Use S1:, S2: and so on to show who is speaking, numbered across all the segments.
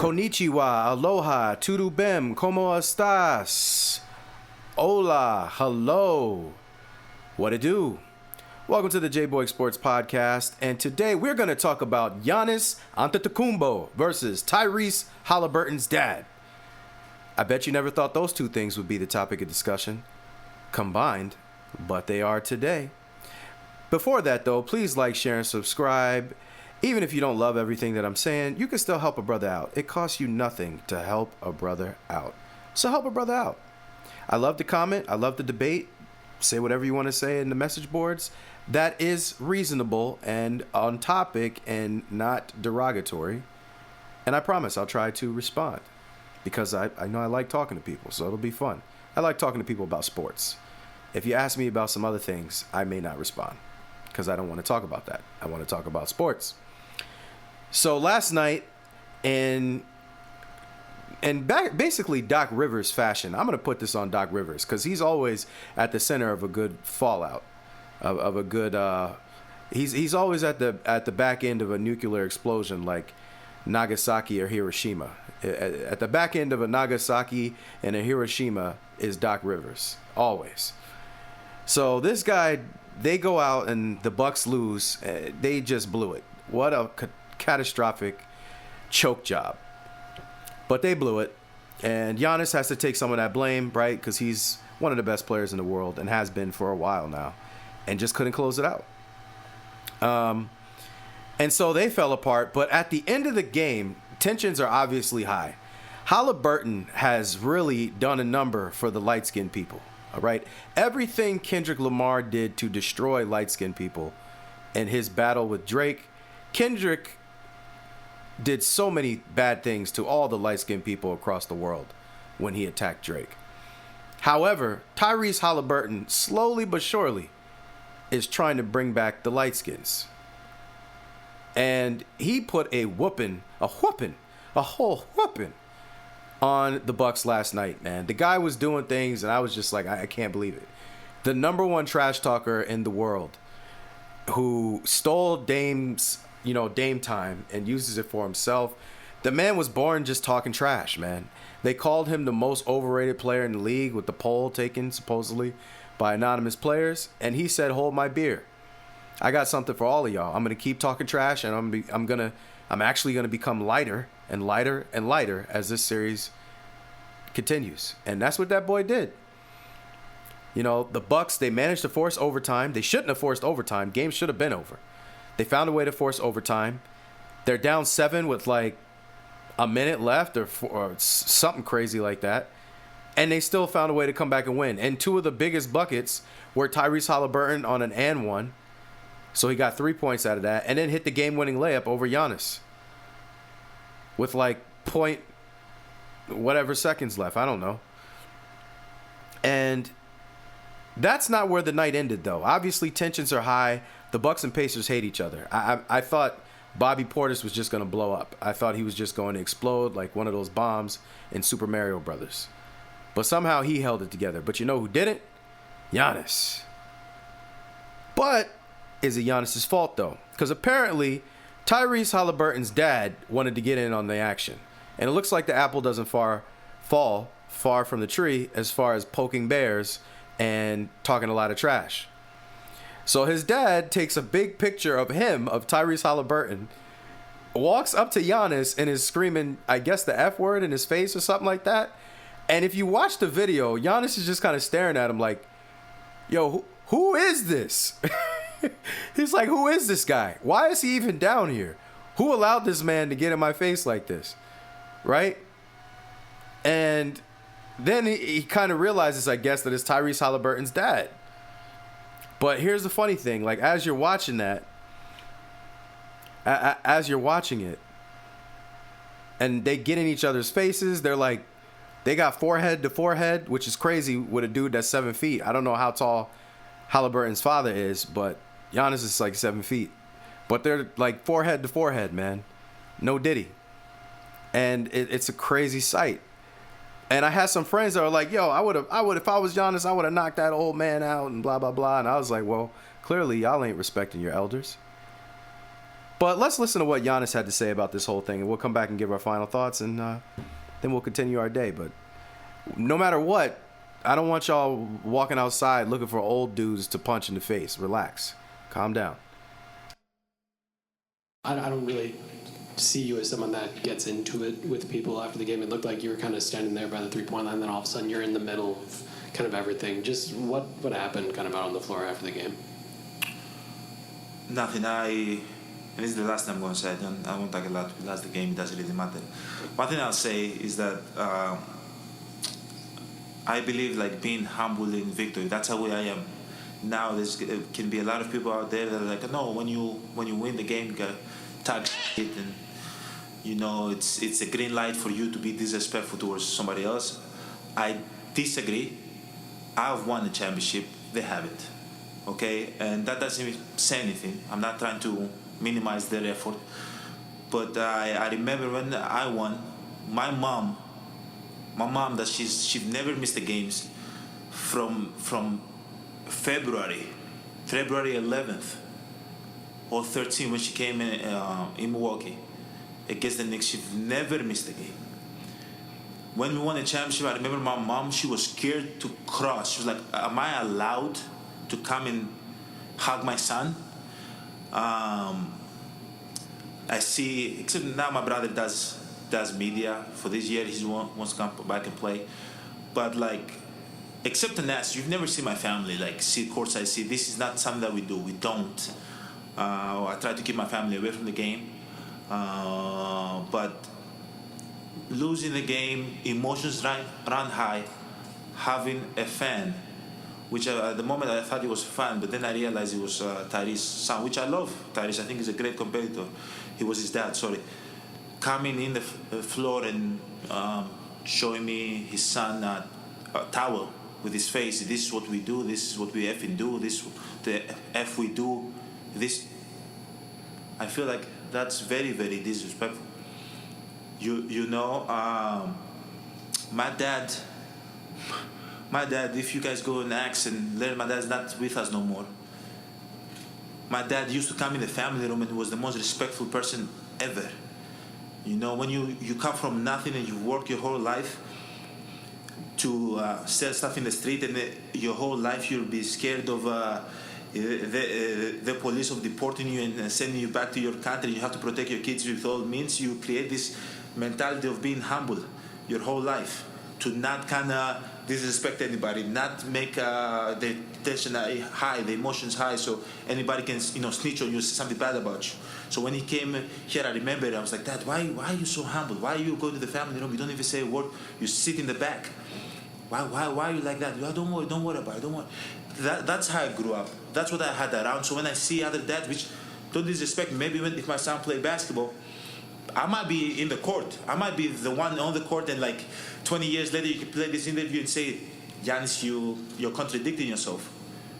S1: Konnichiwa, aloha, turubem, como estas? Hola, hello. What it do? Welcome to the J-Boy Sports Podcast, and today we're going to talk about Giannis Antetokounmpo versus Tyrese Haliburton's dad. I bet you never thought those two things would be the topic of discussion combined, but they are today. Before that, though, please like, share, and subscribe. Even if you don't love everything that I'm saying, you can still help a brother out. It costs you nothing to help a brother out. So help a brother out. I love to comment. I love to debate. Say whatever you want to say in the message boards. That is reasonable and on topic and not derogatory. And I promise I'll try to respond because I know I like talking to people, so it'll be fun. I like talking to people about sports. If you ask me about some other things, I may not respond because I don't want to talk about that. I want to talk about sports. So last night, in basically Doc Rivers fashion, I'm going to put this on Doc Rivers because he's always at the center of a good fallout, of a good. He's always at the back end of a nuclear explosion like Nagasaki or Hiroshima. At the back end of a Nagasaki and a Hiroshima is Doc Rivers, always. So this guy, they go out and the Bucks lose. They just blew it. What a catastrophic choke job. But they blew it. And Giannis has to take some of that blame, right? Because he's one of the best players in the world and has been for a while now. And just couldn't close it out. And so they fell apart. But at the end of the game, tensions are obviously high. Haliburton has really done a number for the light-skinned people. All right? Everything Kendrick Lamar did to destroy light-skinned people in his battle with Drake, Kendrick did so many bad things to all the light-skinned people across the world when he attacked Drake. However, Tyrese Haliburton, slowly but surely, is trying to bring back the light-skins. And he put a whole whooping on the Bucks last night, man. The guy was doing things, and I was just like, I can't believe it. The number one trash talker in the world who stole Dame time and uses it for himself. The man was born just talking trash, man. They called him the most overrated player in the league with the poll taken supposedly by anonymous players, and he said, "Hold my beer. I got something for all of y'all. I'm gonna keep talking trash, and I'm actually gonna become lighter and lighter and lighter as this series continues." And that's what that boy did. You know, the Bucks, they managed to force overtime. They shouldn't have forced overtime. Game should have been over. They found a way to force overtime. They're down 7 with like a minute left or something crazy like that. And they still found a way to come back and win. And two of the biggest buckets were Tyrese Haliburton on an and one. So he got 3 points out of that. And then hit the game-winning layup over Giannis. With like point whatever seconds left. I don't know. And that's not where the night ended, though. Obviously, tensions are high. The Bucks and Pacers hate each other. I thought Bobby Portis was just going to blow up. I thought he was just going to explode like one of those bombs in Super Mario Brothers. But somehow he held it together. But you know who didn't? Giannis. But is it Giannis' fault, though? Because apparently Tyrese Haliburton's dad wanted to get in on the action. And it looks like the apple doesn't fall far from the tree as far as poking bears and talking a lot of trash. So his dad takes a big picture of him, of Tyrese Haliburton, walks up to Giannis and is screaming, I guess, the F word in his face or something like that. And if you watch the video, Giannis is just kind of staring at him like, yo, who is this? He's like, who is this guy? Why is he even down here? Who allowed this man to get in my face like this? Right? And then he kind of realizes, I guess, that it's Tyrese Haliburton's dad. But here's the funny thing. Like, as you're watching that, as you're watching it, and they get in each other's faces, they're like, they got forehead to forehead, which is crazy with a dude that's 7 feet. I don't know how tall Haliburton's father is, but Giannis is like 7 feet. But they're like forehead to forehead, man. No diddy. And it's a crazy sight. And I had some friends that were like, yo, I would, if I was Giannis, I would have knocked that old man out and blah, blah, blah. And I was like, well, clearly y'all ain't respecting your elders. But let's listen to what Giannis had to say about this whole thing, and we'll come back and give our final thoughts, and then we'll continue our day. But no matter what, I don't want y'all walking outside looking for old dudes to punch in the face. Relax. Calm down.
S2: I don't really see you as someone that gets into it with people after the game. It looked like you were kind of standing there by the three-point line, then all of a sudden you're in the middle of kind of everything. Just what happened kind of out on the floor after the game?
S3: Nothing. And this is the last time I'm going to say it. I won't talk a lot. Last the game, it doesn't really matter. One thing I'll say is that I believe like being humble in victory. That's how I am. Now there's can be a lot of people out there that are like, no, when you win the game, you gotta tag it, and you know it's a green light for you to be disrespectful towards somebody else. I disagree. I've won the championship. They haven't. Okay, and that doesn't say anything. I'm not trying to minimize their effort, but I remember when I won, my mom that she's never missed the games from February 11th or 13th when she came in Milwaukee against the Knicks. She never missed a game. When we won the championship, I remember my mom, she was scared to cross. She was like, am I allowed to come and hug my son? I see, except now my brother does media. For this year, he wants to come back and play. But like, except in that, you've never seen my family like see courtside. See, this is not something that we do. We don't. I try to keep my family away from the game. But losing the game, emotions run high. Having a fan, which at the moment I thought he was a fan, but then I realized it was Tyrese's son, which I love. Tyrese, I think, is a great competitor. He was his dad, sorry. Coming in the floor and showing me his son a towel with his face. This is what we do. This is what we effing do. This the F we do. This. I feel like that's very, very disrespectful. You know, my dad. If you guys go and ask and learn, my dad's not with us no more. My dad used to come in the family room and he was the most respectful person ever. You know, when you come from nothing and you work your whole life to sell stuff in the street, and your whole life you'll be scared of the police of deporting you and sending you back to your country. You have to protect your kids with all means. You create this mentality of being humble your whole life, to not kind of disrespect anybody, not make the tension high, the emotions high, so anybody can snitch on you, say something bad about you. So when he came here, I remember I was like, Dad, why are you so humble? Why you go to the family room? You don't even say a word. You sit in the back. Why are you like that? Oh, don't worry about it. Don't worry. That's how I grew up. That's what I had around. So when I see other dads, which don't disrespect me, maybe if my son play basketball, I might be in the court. I might be the one on the court, and like 20 years later, you can play this interview and say, Giannis, you're contradicting yourself.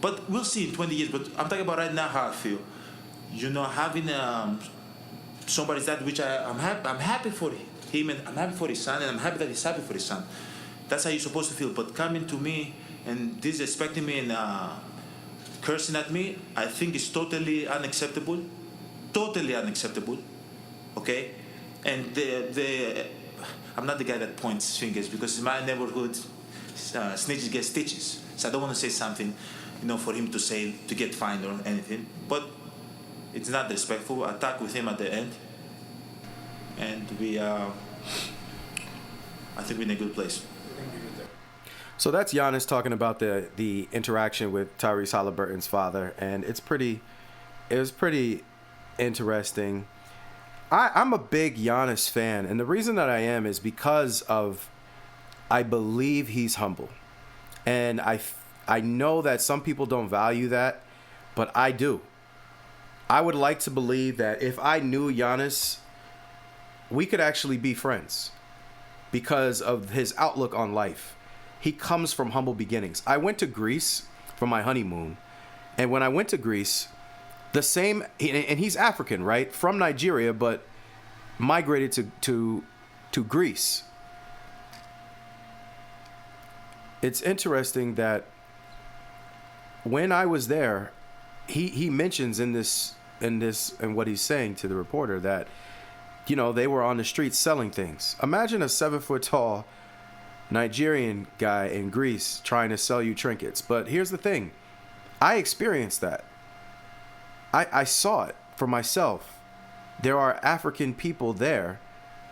S3: But we'll see in 20 years. But I'm talking about right now how I feel. You know, having somebody's dad, which I'm happy for him, and I'm happy for his son, and I'm happy that he's happy for his son. That's how you're supposed to feel. But coming to me and disrespecting me and cursing at me, I think is totally unacceptable. Totally unacceptable. Okay? And I'm not the guy that points fingers, because in my neighborhood, snitches get stitches. So I don't want to say something, for him to say, to get fined or anything. But it's not respectful. I talked with him at the end, and I think we're in a good place.
S1: So that's Giannis talking about the interaction with Tyrese Haliburton's father, and it was pretty interesting. I'm a big Giannis fan, and the reason that I am is because I believe he's humble, and I know that some people don't value that, but I do. I would like to believe that if I knew Giannis, we could actually be friends because of his outlook on life. He comes from humble beginnings. I went to Greece for my honeymoon, and when I went to Greece, and he's African, right? From Nigeria, but migrated to Greece. It's interesting that when I was there, he mentions in this in what he's saying to the reporter that, you know, they were on the streets selling things. Imagine a 7-foot tall Nigerian guy in Greece trying to sell you trinkets. But here's the thing. I experienced that. I saw it for myself. There are African people there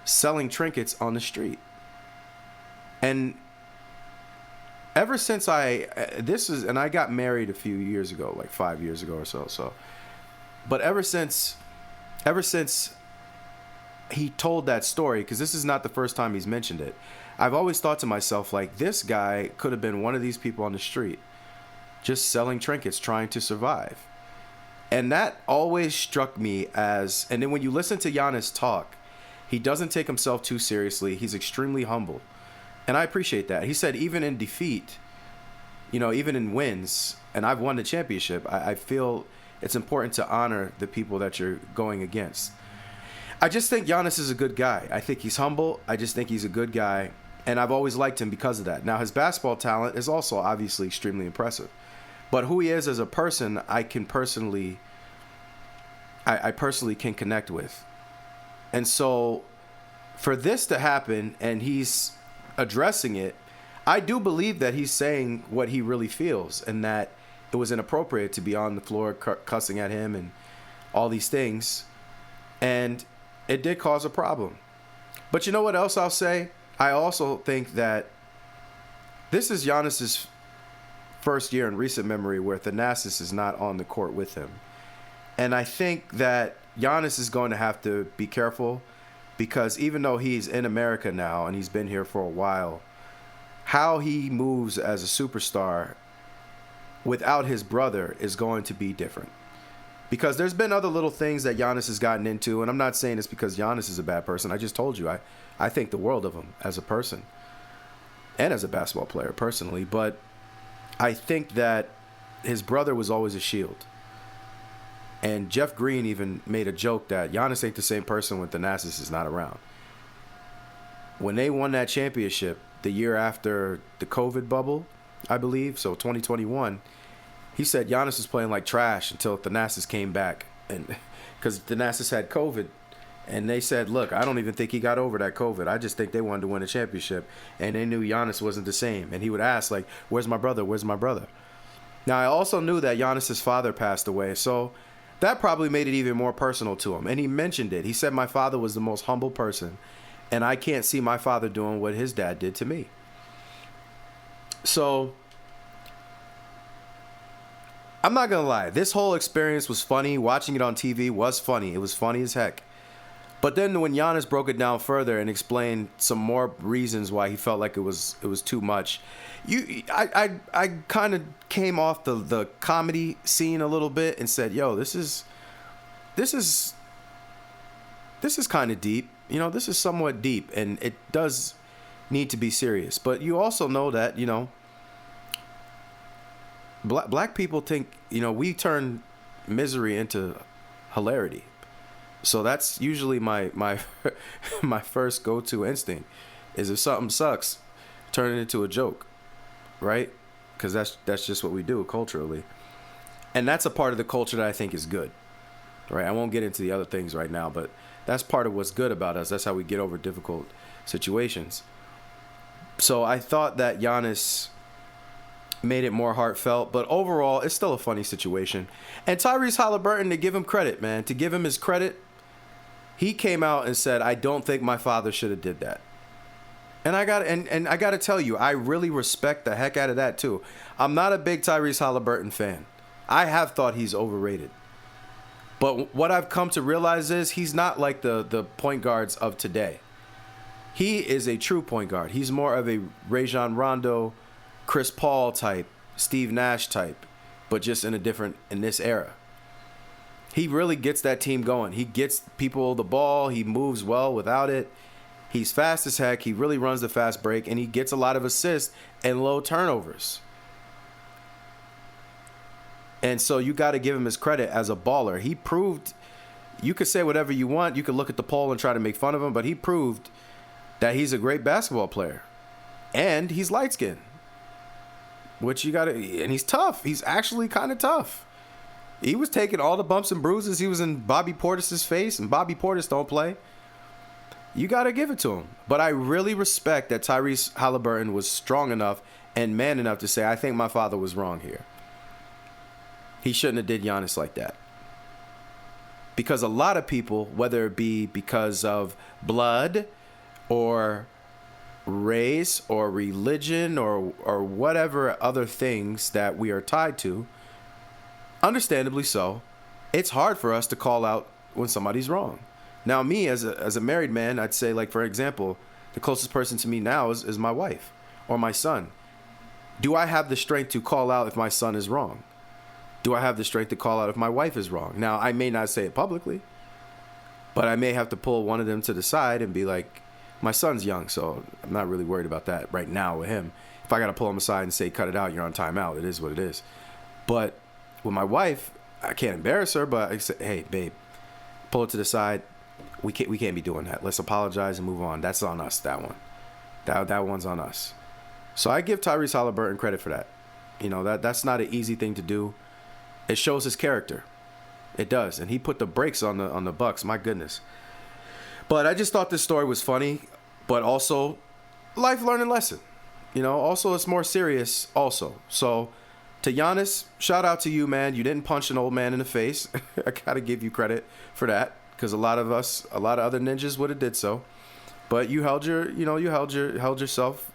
S1: selling trinkets on the street. And ever since I got married a few years ago, like 5 years ago or so. But ever since he told that story, because this is not the first time he's mentioned it, I've always thought to myself, like, this guy could have been one of these people on the street just selling trinkets, trying to survive. And that always struck me as, and then when you listen to Giannis talk, he doesn't take himself too seriously. He's extremely humble. And I appreciate that. He said even in defeat, you know, even in wins, and I've won the championship, I feel it's important to honor the people that you're going against. I just think Giannis is a good guy. I think he's humble. I just think he's a good guy. And I've always liked him because of that. Now, his basketball talent is also obviously extremely impressive. But who he is as a person, I personally can connect with. And so for this to happen and he's addressing it, I do believe that he's saying what he really feels and that it was inappropriate to be on the floor cussing at him and all these things. And it did cause a problem. But you know what else I'll say? I also think that this is Giannis's first year in recent memory where Thanasis is not on the court with him. And I think that Giannis is going to have to be careful because even though he's in America now and he's been here for a while, how he moves as a superstar without his brother is going to be different. Because there's been other little things that Giannis has gotten into, and I'm not saying it's because Giannis is a bad person. I just told you, I think the world of him as a person and as a basketball player personally, but I think that his brother was always a shield. And Jeff Green even made a joke that Giannis ain't the same person when Thanasis is not around. When they won that championship the year after the COVID bubble, I believe, so 2021, he said Giannis was playing like trash until Thanasis came back, and because Thanasis had COVID, and they said, look, I don't even think he got over that COVID. I just think they wanted to win a championship, and they knew Giannis wasn't the same. And he would ask, like, where's my brother? Where's my brother? Now, I also knew that Giannis's father passed away, so that probably made it even more personal to him. And he mentioned it. He said my father was the most humble person, and I can't see my father doing what his dad did to me. So I'm not going to lie. This whole experience was funny. Watching it on TV was funny. It was funny as heck. But then when Giannis broke it down further and explained some more reasons why he felt like it was too much, I kind of came off the comedy scene a little bit and said, yo, this is kind of deep. You know, this is somewhat deep, and it does need to be serious. But you also know that, you know, black people think, you know, we turn misery into hilarity. So that's usually my my first go-to instinct is if something sucks, turn it into a joke, right? Because that's just what we do culturally. And that's a part of the culture that I think is good, right? I won't get into the other things right now, but that's part of what's good about us. That's how we get over difficult situations. So I thought that Giannis made it more heartfelt, but overall, it's still a funny situation. And Tyrese Haliburton, to give him credit, man, to give him his credit, he came out and said, I don't think my father should have did that. And I got to tell you, I really respect the heck out of that too. I'm not a big Tyrese Haliburton fan. I have thought he's overrated. But what I've come to realize is he's not like the point guards of today. He is a true point guard. He's more of a Rajon Rondo, Chris Paul type, Steve Nash type, but just in this era. He really gets that team going. He gets people the ball. He moves well without it. He's fast as heck. He really runs the fast break, and he gets a lot of assists and low turnovers. And so you got to give him his credit as a baller. He proved, you could say whatever you want. You could look at the poll and try to make fun of him, but he proved that he's a great basketball player. And he's light-skinned. Which you got to, and he's tough. He's actually kind of tough. He was taking all the bumps and bruises. He was in Bobby Portis's face, and Bobby Portis don't play. You got to give it to him. But I really respect that Tyrese Haliburton was strong enough and man enough to say, I think my father was wrong here. He shouldn't have did Giannis like that. Because a lot of people, whether it be because of blood or race or religion or whatever other things that we are tied to, understandably so, it's hard for us to call out when somebody's wrong. Now, me as a married man, I'd say, like, for example, the closest person to me now is my wife or my son. Do I have the strength to call out if my son is wrong? Do I have the strength to call out if my wife is wrong? Now, I may not say it publicly, but I may have to pull one of them to the side and be like, my son's young, so I'm not really worried about that right now with him. If I got to pull him aside and say, cut it out, you're on timeout, it is what it is. But with my wife, I can't embarrass her, but I say, hey, babe, pull it to the side. We can't be doing that. Let's apologize and move on. That's on us, that one. That one's on us. So I give Tyrese Haliburton credit for that. You know, that's not an easy thing to do. It shows his character. It does. And he put the brakes on the Bucks. My goodness. But I just thought this story was funny, but also life learning lesson. You know, also it's more serious also. So to Giannis, shout out to you, man. You didn't punch an old man in the face. I got to give you credit for that, because a lot of other ninjas would have did so. But you held yourself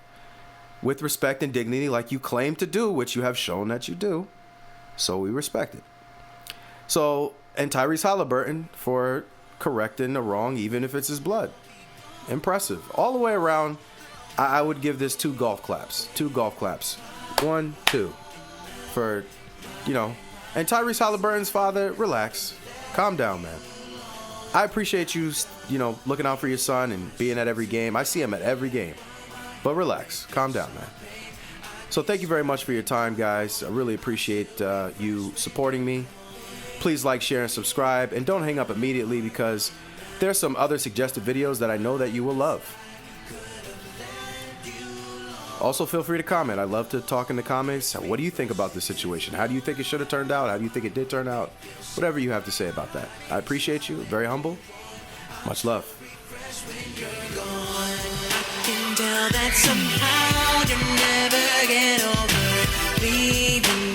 S1: with respect and dignity like you claim to do, which you have shown that you do. So we respect it. So, and Tyrese Haliburton for correcting the wrong, even if it's his blood. Impressive. All the way around, I would give this 2 golf claps. 2 golf claps. 1, 2. For, and Tyrese Haliburton's father, relax. Calm down, man. I appreciate you, looking out for your son and being at every game. I see him at every game. But relax. Calm down, man. So thank you very much for your time, guys. I really appreciate you supporting me. Please like, share, and subscribe. And don't hang up immediately, because there's some other suggested videos that I know that you will love. Also, feel free to comment. I love to talk in the comments. What do you think about this situation? How do you think it should have turned out? How do you think it did turn out? Whatever you have to say about that. I appreciate you. Very humble. Much love. That somehow you never get over leaving